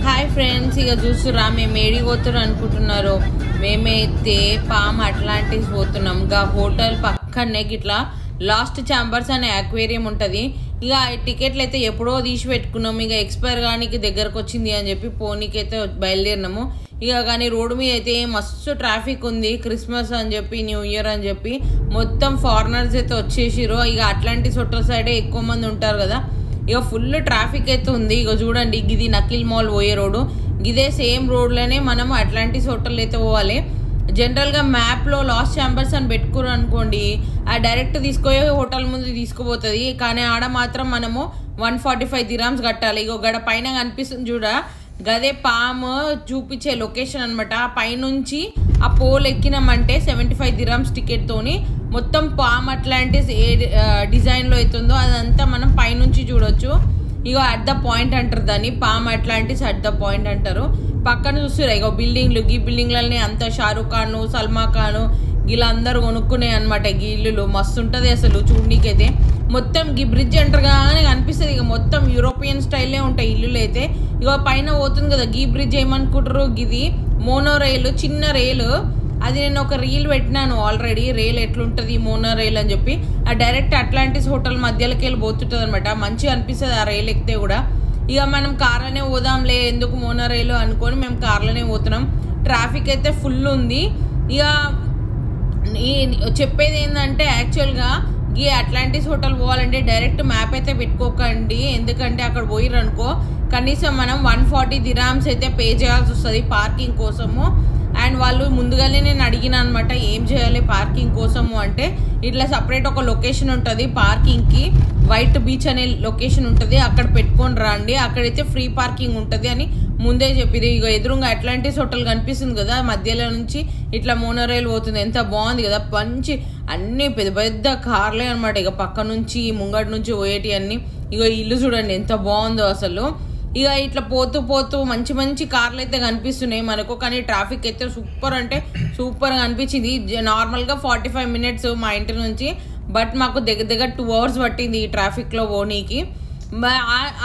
Hi friends, ఇక చూస్తురా మేము ఏడికి పోతున్నాం అనుకుంటున్నారు. మేమైతే పామ్ అట్లాంటిస్ పోతున్నాం. ఇంకా హోటల్ పక్కనే ఇట్లా లాస్ట్ ఛాంబర్స్ అనే అక్వేరియం ఉంటుంది. ఇక టికెట్లు అయితే ఎప్పుడో తీసి పెట్టుకున్నాం. ఇక ఎక్స్పైర్ కానీ దగ్గరకు వచ్చింది అని చెప్పి పోనీకైతే బయలుదేరినాము. ఇక కానీ రోడ్డు మీద అయితే మస్తు ట్రాఫిక్ ఉంది. క్రిస్మస్ అని చెప్పి న్యూ ఇయర్ అని చెప్పి మొత్తం ఫారినర్స్ అయితే వచ్చేసిరు. ఇక అట్లాంటిస్ హోటల్ సైడే ఎక్కువ మంది ఉంటారు కదా. ఇక ఫుల్ ట్రాఫిక్ అయితే ఉంది. ఇక చూడండి, ఇది నకిల్ మాల్ పోయే రోడ్డు. ఇదే సేమ్ రోడ్లోనే మనం అట్లాంటిస్ హోటల్ అయితే పోవాలి. జనరల్గా మ్యాప్లో లాస్ట్ ఛాంబర్స్ అని పెట్టుకురు అనుకోండి, ఆ డైరెక్ట్ తీసుకుపోయే హోటల్ ముందు తీసుకుపోతుంది. కానీ ఆడ మాత్రం మనము 145 dirhams కట్టాలి. ఇక గడ పైన కనిపిస్తుంది చూడ, గదే పామ్ చూపించే లొకేషన్ అనమాట. పైనుంచి ఆ పోల్ ఎక్కినామంటే 75 dirhams టికెట్ తోని మొత్తం పామ్ అట్లాంటిస్ ఏ డిజైన్లో అవుతుందో అదంతా మనం పైనుంచి చూడొచ్చు. ఇక అట్ ద పాయింట్ అంటారు దాన్ని, palm Atlantis at the point అంటారు. పక్కన చూస్తురా ఇక బిల్డింగ్లు, ఈ బిల్డింగ్లనే అంతా షారూక్ ఖాన్, సల్మా ఖాన్ వీళ్ళందరూ కొనుక్కునే అనమాట. ఈ ఇల్లులు మస్తు ఉంటుంది అసలు చూడనీకైతే. మొత్తం ఈ బ్రిడ్జ్ అంటారు కానీ కనిపిస్తుంది. ఇక మొత్తం యూరోపియన్ స్టైల్లే ఉంటాయి ఇల్లులు అయితే. ఇక పైన పోతుంది కదా ఈ బ్రిడ్జ్, ఏమనుకుంటారు ఇది మోనో రైలు, చిన్న రైలు. అది నేను ఒక రీల్ పెట్టినాను ఆల్రెడీ, రైల్ ఎట్లుంటుంది మోనో రైల్ అని చెప్పి. ఆ డైరెక్ట్ అట్లాంటిస్ హోటల్ మధ్యలోకి వెళ్ళి పోతుంటుంది అనమాట. మంచిగా అనిపిస్తుంది ఆ రైలు ఎక్కితే కూడా. ఇక మనం కార్లోనే పోదాంలే, ఎందుకు మోనో రైలు అనుకొని మేము కార్లోనే పోతున్నాం. ట్రాఫిక్ అయితే ఫుల్ ఉంది. ఇక చెప్పేది ఏంటంటే యాక్చువల్గా ఈ అట్లాంటిస్ హోటల్ పోవాలంటే డైరెక్ట్ మ్యాప్ అయితే పెట్టుకోకండి. ఎందుకంటే అక్కడ పోయిరనుకో కనీసం మనం 140 dirhams అయితే పే చేయాల్సి వస్తుంది పార్కింగ్ కోసము. అండ్ వాళ్ళు ముందుగానే నేను అడిగిన అనమాట ఏం చేయాలి పార్కింగ్ కోసము అంటే, ఇట్లా సపరేట్ ఒక లొకేషన్ ఉంటుంది పార్కింగ్కి, వైట్ బీచ్ అనే లొకేషన్ ఉంటుంది, అక్కడ పెట్టుకొని రండి, అక్కడైతే ఫ్రీ పార్కింగ్ ఉంటుంది అని ముందే చెప్పిది. ఇక ఎదురుగా అట్లాంటిస్ హోటల్ కనిపిస్తుంది కదా, మధ్యలో నుంచి ఇట్లా మోనోరైల్ పోతుంది. ఎంత బాగుంది కదా, మంచి అన్ని పెద్ద పెద్ద కార్లే అనమాట. ఇక పక్క నుంచి ముంగటి నుంచి పోయేటి అన్ని. ఇక ఇల్లు చూడండి ఎంత బాగుందో అసలు. ఇక ఇట్లా పోతూ పోతూ మంచి మంచి కార్లు అయితే కనిపిస్తున్నాయి మనకు. కానీ ట్రాఫిక్ అయితే సూపర్ అంటే సూపర్గా అనిపించింది. నార్మల్గా 45 minutes మా ఇంటి నుంచి, బట్ మాకు దగ్గర 2 hours పట్టింది ఈ ట్రాఫిక్లో పోనీకి.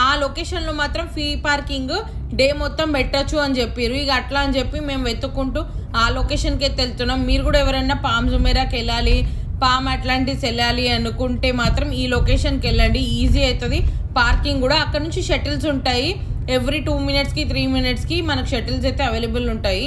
ఆ లొకేషన్లో మాత్రం ఫ్రీ పార్కింగ్ డే మొత్తం పెట్టచ్చు అని చెప్పారు. ఇక అట్లా అని చెప్పి మేము వెతుక్కుంటూ ఆ లొకేషన్కి అయితే వెళ్తున్నాం. మీరు కూడా ఎవరైనా పామ్ జుమేరాకి వెళ్ళాలి, పామ్ అట్లాంటిస్ వెళ్ళాలి అనుకుంటే మాత్రం ఈ లొకేషన్కి వెళ్ళండి, ఈజీ అవుతుంది పార్కింగ్ కూడా. అక్కడ నుంచి షటిల్స్ ఉంటాయి, ఎవ్రీ 2 minutesకి 3 minutesకి మనకు షటిల్స్ అయితే అవైలబుల్ ఉంటాయి.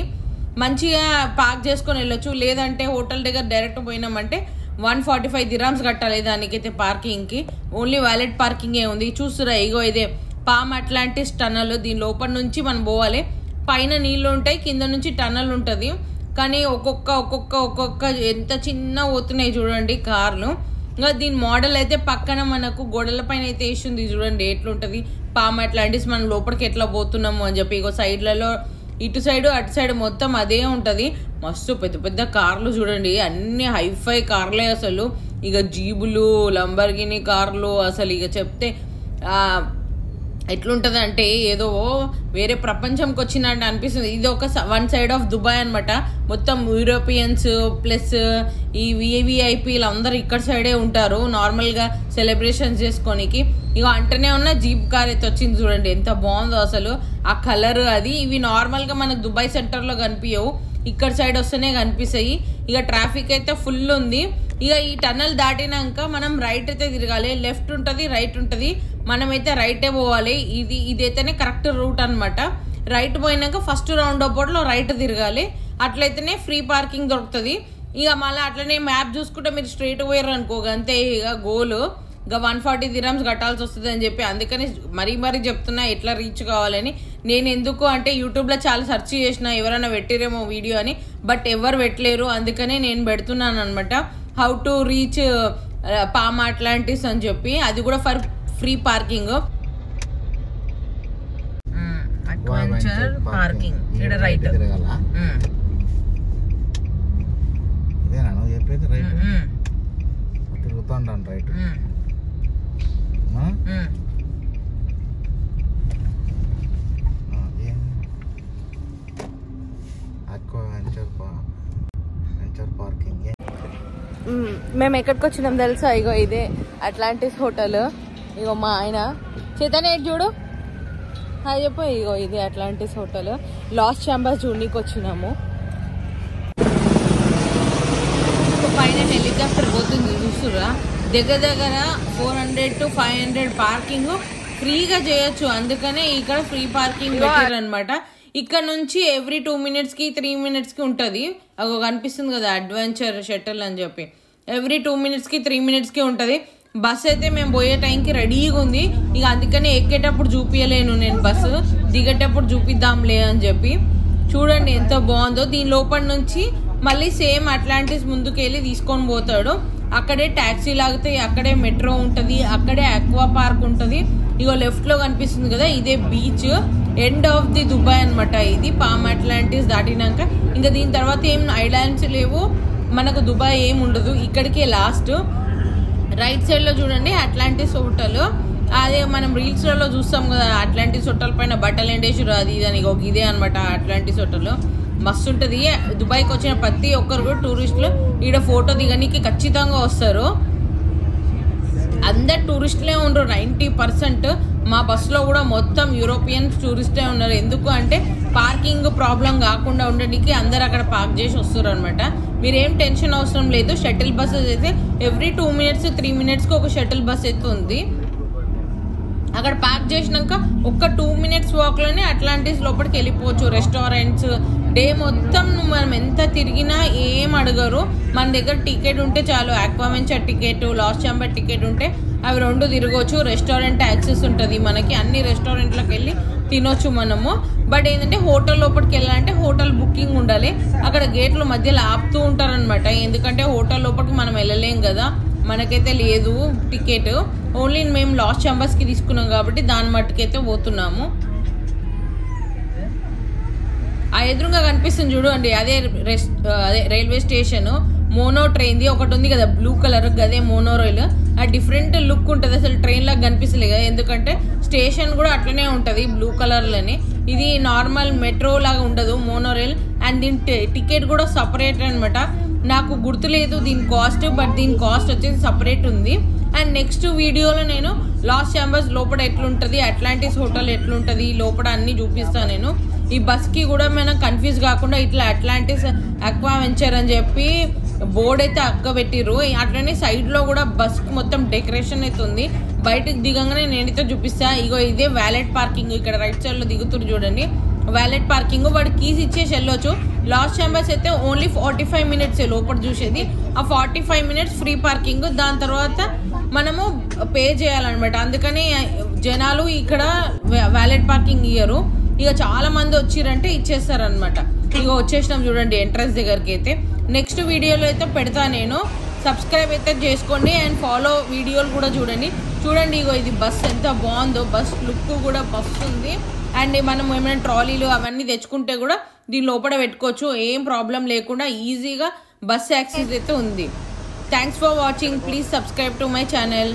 మంచిగా పార్క్ చేసుకొని వెళ్ళొచ్చు. లేదంటే హోటల్ దగ్గర డైరెక్ట్ పోయినామంటే 145 dirhams కట్టాలి దానికైతే పార్కింగ్కి. ఓన్లీ వ్యాలిడ్ పార్కింగే ఉంది. చూస్తురా ఇగో ఇదే పామ్ అట్లాంటిస్ టనల్. దీని లోపల నుంచి మనం పోవాలి. పైన నీళ్ళు ఉంటాయి, కింద నుంచి టనల్ ఉంటుంది. కానీ ఒక్కొక్క ఎంత చిన్న పోతున్నాయి చూడండి కార్లు. ఇంకా దీని మోడల్ అయితే పక్కన మనకు గోడల పైన అయితే వేసింది చూడండి ఎట్లుంటుంది పామ్ అట్లాంటిస్. మనం లోపలికి ఎట్లా పోతున్నాము అని చెప్పి. ఇగో సైడ్లలో ఇటు సైడు అటు సైడ్ మొత్తం అదే ఉంటుంది. మస్తు పెద్ద పెద్ద కార్లు చూడండి, అన్ని హైఫై కార్లే అసలు. ఇక జీబులు, లంబర్గిని కార్లు అసలు ఇక చెప్తే ఎట్లుంటుంది అంటే ఏదో వేరే ప్రపంచంకి వచ్చినట్టు అనిపిస్తుంది. ఇది ఒక 1 side ఆఫ్ దుబాయ్ అనమాట. మొత్తం యూరోపియన్స్ ప్లస్ ఈ విఐపీలు అందరూ ఇక్కడ సైడే ఉంటారు నార్మల్గా సెలబ్రేషన్స్ చేసుకోనికి. ఇక అంటనే ఉన్న జీప్ కార్ అయితే వచ్చింది చూడండి ఎంత బాగుందో అసలు. ఆ కలర్ అది, ఇవి నార్మల్గా మనకు దుబాయ్ సెంటర్లో కనిపించవు, ఇక్కడ సైడ్ వస్తేనే కనిపిస్తాయి. ఇక ట్రాఫిక్ అయితే ఫుల్ ఉంది. ఇక ఈ టన్నల్ దాటినాక మనం రైట్ అయితే తిరగాలి. లెఫ్ట్ ఉంటుంది, రైట్ ఉంటుంది. మనమైతే రైటే పోవాలి. ఇదైతేనే కరెక్ట్ రూట్ అనమాట. రైట్ పోయినాక ఫస్ట్ రౌండ్ అప్పట్లో రైట్ తిరగాలి, అట్లయితేనే ఫ్రీ పార్కింగ్ దొరుకుతుంది. ఇక మళ్ళీ అట్లనే మ్యాప్ చూసుకుంటే మీరు స్ట్రైట్ పోయారు అనుకో అంతే ఇక గోలు. ఇక 140 dirhams కట్టాల్సి వస్తుంది అని చెప్పి అందుకని మరీ చెప్తున్నా ఎట్లా రీచ్ కావాలని. నేను ఎందుకు అంటే యూట్యూబ్లో చాలా సెర్చ్ చేసిన ఎవరైనా పెట్టిరేమో వీడియో అని, బట్ ఎవరు పెట్టలేరు. అందుకనే నేను పెడుతున్నాను అనమాట, how to reach palm Atlantis అని చెప్పి. అది కూడా for free parking. Adventure parking ఇక్కడ రైట్ తిరుగుతాను రైట్. మేము ఎక్కడికి వచ్చినాం తెలుసా? ఇగో ఇదే అట్లాంటిస్ హోటల్. ఇగో మా ఆయన చైతన్య చూడు చెప్పు. ఇగో ఇది అట్లాంటిస్ హోటల్, లాస్ట్ ఛాంబర్స్ చూడనీకి వచ్చినాము. పైన హెలికాప్టర్ పోతుంది చూస్తురా. దగ్గర 400 to 500 పార్కింగ్ ఫ్రీగా చేయొచ్చు. అందుకనే ఇక్కడ ఫ్రీ పార్కింగ్ పెట్టారు అనమాట. ఇక్కడ నుంచి ఎవ్రీ 2 minutes కి 3 minutes కి ఉంటుంది. అగో కనిపిస్తుంది కదా అడ్వెంచర్ షటిల్ అని చెప్పి. ఎవ్రీ 2 minutes కి 3 minutes కి ఉంటుంది. బస్ అయితే మేము పోయే టైంకి రెడీగా ఉంది. ఇక అందుకనే ఎక్కేటప్పుడు చూపించలేను నేను, బస్సు దిగేటప్పుడు చూపిద్దాంలే అని చెప్పి. చూడండి ఎంత బాగుందో. దీని లోపల నుంచి మళ్ళీ సేమ్ అట్లాంటిస్ ముందుకు వెళ్ళి తీసుకొని పోతాడు. అక్కడే ట్యాక్సీ లాగితే అక్కడే మెట్రో ఉంటుంది, అక్కడే ఆక్వా పార్క్ ఉంటుంది. ఇగో లెఫ్ట్ లో కనిపిస్తుంది కదా ఇదే beach, end of the Dubai అనమాట. ఇది పామ్ అట్లాంటిస్ దాటినాక ఇంకా దీని తర్వాత ఏం ఐలాండ్స్ లేవు మనకు, దుబాయ్ ఏం ఉండదు. ఇక్కడికే లాస్ట్. రైట్ సైడ్ లో చూడండి అట్లాంటిస్ హోటల్. అదే మనం రీల్స్ లలో చూస్తాం కదా అట్లాంటిస్ హోటల్ పైన బట్టలు ఎండేసారు అది ఇది. ఇదే అనమాట అట్లాంటిస్ హోటల్. మస్తు ఉంటుంది. దుబాయ్కి వచ్చిన ప్రతి ఒక్కరు కూడా టూరిస్టులు ఈడ ఫోటో దిగడానికి ఖచ్చితంగా వస్తారు. అందరు టూరిస్టులే ఉండరు 90%. మా బస్సులో కూడా మొత్తం యూరోపియన్ టూరిస్టే ఉన్నారు. ఎందుకు అంటే పార్కింగ్ ప్రాబ్లం కాకుండా ఉండడానికి అందరు అక్కడ పార్క్ చేసి వస్తారు అనమాట. మీరేం టెన్షన్ అవసరం లేదు. షటిల్ బస్సెస్ అయితే ఎవ్రీ 2 minutes 3 minutes కి ఒక షటిల్ బస్ అయితే ఉంది. అక్కడ పార్క్ చేసినాక ఒక్క 2 minutes వాక్ లోనే అట్లాంటిస్ లోపలికి వెళ్ళిపోవచ్చు. రెస్టారెంట్స్ డే మొత్తం మనం ఎంత తిరిగినా ఏం అడగరు. మన దగ్గర టికెట్ ఉంటే చాలు, Aquaventure ticket, last chamber ticket ఉంటే అవి 2 తిరగవచ్చు. రెస్టారెంట్ యాక్సెస్ ఉంటుంది మనకి, అన్ని రెస్టారెంట్లకు వెళ్ళి తినొచ్చు మనము. బట్ ఏంటంటే హోటల్ లోపలికి వెళ్ళాలంటే హోటల్ బుకింగ్ ఉండాలి. అక్కడ గేట్లు మధ్యలో ఆపుతూ ఉంటారనమాట. ఎందుకంటే హోటల్ లోపలికి మనం వెళ్ళలేం కదా, మనకైతే లేదు టికెట్. ఓన్లీ మేము లాస్ట్ ఛాంబర్స్ కి తీసుకున్నాం కాబట్టి దాని మట్టుకైతే పోతున్నాము. ఆ ఎదురుగా కనిపిస్తుంది చూడండి అదే రైల్వే స్టేషన్. మోనో ట్రైన్ది ఒకటి ఉంది కదా బ్లూ కలర్, అదే మోనో రైల్. ఆ డిఫరెంట్ లుక్ ఉంటుంది, అసలు ట్రైన్ లాగా కనిపిస్తలేదు కదా. ఎందుకంటే స్టేషన్ కూడా అట్లనే ఉంటుంది బ్లూ కలర్ లోనే. ఇది నార్మల్ మెట్రో లాగా ఉండదు, మోనో రైల్. అండ్ దీని టికెట్ కూడా సపరేట్ అనమాట. నాకు గుర్తులేదు దీని కాస్ట్, బట్ దీని కాస్ట్ వచ్చేసి సపరేట్ ఉంది. అండ్ నెక్స్ట్ వీడియోలో నేను లాస్ట్ ఛాంబర్స్ లోపల ఎట్లుంటుంది, అట్లాంటిస్ హోటల్ ఎట్లుంటుంది లోపల అన్ని చూపిస్తాను నేను. ఈ బస్ కి కూడా మనం కన్ఫ్యూజ్ కాకుండా ఇట్లా అట్లాంటిస్ ఆక్వావెంచర్ అని చెప్పి బోర్డు అయితే అక్కబెట్టిర్రు. అట్లనే సైడ్ లో కూడా బస్ కి మొత్తం డెకరేషన్ అయితే ఉంది. బయటకు దిగంగానే నేనైతే చూపిస్తా. ఇగో ఇదే వ్యాలెట్ పార్కింగ్. ఇక్కడ రైట్ సైడ్ లో దిగుతురు చూడండి వ్యాలెట్ పార్కింగ్. వాడు కీస్ ఇచ్చేసి వెళ్ళొచ్చు. లాస్ట్ ఛాంబర్స్ అయితే ఓన్లీ 45 minutes లోపల చూసేది. ఆ 45 minutes ఫ్రీ పార్కింగ్. దాని తర్వాత మనము పే చేయాలన్నమాట. అందుకని జనాలు ఇక్కడ వ్యాలెట్ పార్కింగ్ ఇయ్యరు. ఇక చాలా మంది వచ్చిరంటే ఇచ్చేస్తారనమాట. ఇక వచ్చేసినాం చూడండి ఎంట్రన్స్ దగ్గరికి అయితే. నెక్స్ట్ వీడియోలో అయితే పెడతా నేను. సబ్స్క్రైబ్ అయితే చేసుకోండి అండ్ ఫాలో వీడియోలు కూడా చూడండి. ఇగో ఇది బస్ ఎంత బాగుందో, బస్ లుక్ కూడా బస్ ఉంది. అండ్ మనం ఏమైనా ట్రాలీలు అవన్నీ తెచ్చుకుంటే కూడా దీని లోపల పెట్టుకోవచ్చు, ఏం ప్రాబ్లం లేకుండా ఈజీగా బస్ యాక్సెస్ అయితే ఉంది. Thanks for watching. Please subscribe to my channel.